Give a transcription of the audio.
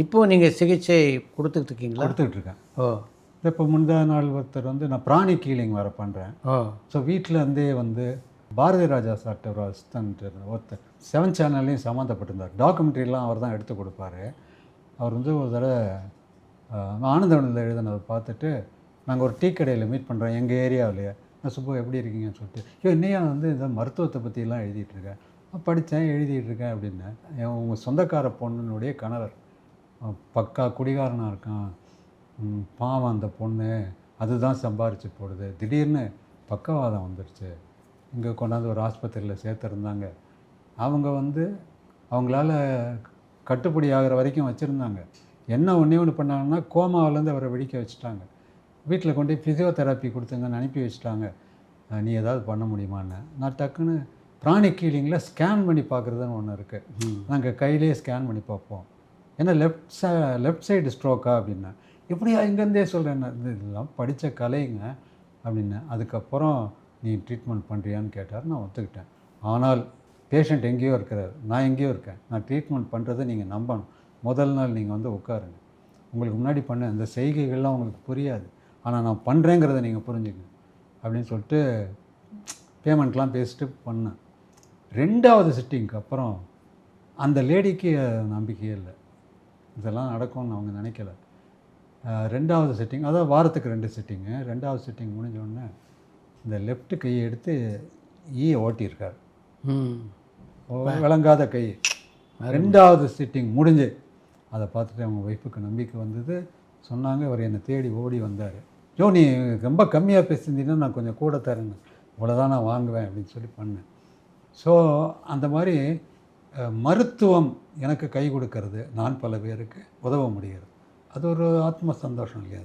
இப்போது நீங்கள் சிகிச்சை கொடுத்துக்கிட்டு இருக்கீங்களா? கொடுத்துட்ருக்கேன். ஓ. இப்போ முந்தா நாள் ஒருத்தர் வந்து நான் பிராணிக் ஹீலிங் வேறு பண்ணுறேன். ஓ. ஸோ வீட்டில் இருந்தே வந்து பாரதி ராஜா சார்ட்ட ஒரு அசிஸ்டன்ட் ஒருத்தர் 7 சேனல்லையும் சம்மந்தப்பட்டிருந்தார். டாக்குமெண்ட்ரிலாம் அவர் தான் எடுத்து கொடுப்பாரு. அவர் வந்து ஒரு தடவை ஆனந்தவனில் எழுதினதை பார்த்துட்டு நாங்கள் ஒரு டீ கடையில் மீட் பண்ணுறோம் எங்கள் ஏரியாவிலேயே. நான் சுப்பு எப்படி இருக்கீங்கன்னு சொல்லிட்டு, இன்னையா வந்து இந்த மருத்துவத்தை பற்றிலாம் எழுதிட்டுருக்கேன். படித்தேன் எழுதிட்டுருக்கேன் அப்படின்னேன். உங்கள் சொந்தக்கார பொண்ணுனுடைய கணவர் பக்கா குடிகாரனாக இருக்கான், பாவம் அந்த பொண்ணு அதுதான் சம்பாரித்து போடுது, திடீர்னு பக்கவாதம் வந்துடுச்சு, இங்கே கொண்டாந்து ஒரு ஆஸ்பத்திரியில் சேர்த்துருந்தாங்க. அவங்க வந்து அவங்களால கட்டுப்படி ஆகிற வரைக்கும் வச்சுருந்தாங்க. என்ன ஒன்று பண்ணாங்கன்னா கோமாவிலேருந்து அவரை வெடிக்க வச்சுட்டாங்க. வீட்டில் கொண்டு போய் ஃபிசியோதெரப்பி கொடுத்துங்கன்னு அனுப்பி வச்சுட்டாங்க. நீ ஏதாவது பண்ண முடியுமான்னு. நான் டக்குன்னு பிராணிக் ஹீலிங்கில் ஸ்கேன் பண்ணி பார்க்குறதுன்னு ஒன்று இருக்குது. நாங்கள் கையிலே ஸ்கேன் பண்ணி பார்ப்போம். ஏன்னா லெஃப்ட் சைடு ஸ்ட்ரோக்கா அப்படின்னா, இப்படியா இங்கேருந்தே சொல்கிறேன். இதெல்லாம் படித்த கலைங்க அப்படின்னு. அதுக்கப்புறம் நீ ட்ரீட்மெண்ட் பண்ணுறியான்னு கேட்டார். நான் ஒத்துக்கிட்டேன். ஆனால் பேஷண்ட் எங்கேயோ இருக்கிறார், நான் எங்கேயோ இருக்கேன். நான் ட்ரீட்மெண்ட் பண்ணுறதை நீங்கள் நம்பணும். முதல் நாள் நீங்கள் வந்து உட்காருங்க. உங்களுக்கு முன்னாடி பண்ண அந்த செய்கைகள்லாம் உங்களுக்கு புரியாது, ஆனால் நான் பண்ணுறேங்கிறத நீங்கள் புரிஞ்சுக்கங்க அப்படின்னு சொல்லிட்டு பேமெண்ட்லாம் பேசிட்டு பண்ணேன். 2வது சிட்டிங்க்கு அப்புறம் அந்த லேடிக்கு நம்பிக்கையே இல்லை, இதெல்லாம் நடக்கும்னு அவங்க நினைக்கல. 2வது சிட்டிங், அதாவது வாரத்துக்கு 2 சிட்டிங்கு. 2வது சிட்டிங் முடிஞ்சோடனே இந்த லெஃப்ட் கையை எடுத்து ஓட்டியிருக்கார். விளங்காத கை. 2வது சிட்டிங் முடிஞ்சு அதை பார்த்துட்டு அவங்க ஒய்ஃபுக்கு நம்பிக்கை வந்தது. சொன்னாங்க, அவர் என்னை தேடி ஓடி வந்தார். நீ ரொம்ப கம்மியாக பேசியிருந்தீங்கன்னா நான் கொஞ்சம் கூட தரேன்னு, இவ்வளோதான் நான் வாங்குவேன் அப்படின்னு சொல்லி பண்ணேன். ஸோ அந்த மாதிரி மருத்துவம் எனக்கு கை கொடுக்கறது, நான் பல பேருக்கு உதவ முடிகிறது. அது ஒரு ஆத்ம சந்தோஷம் இல்லையா?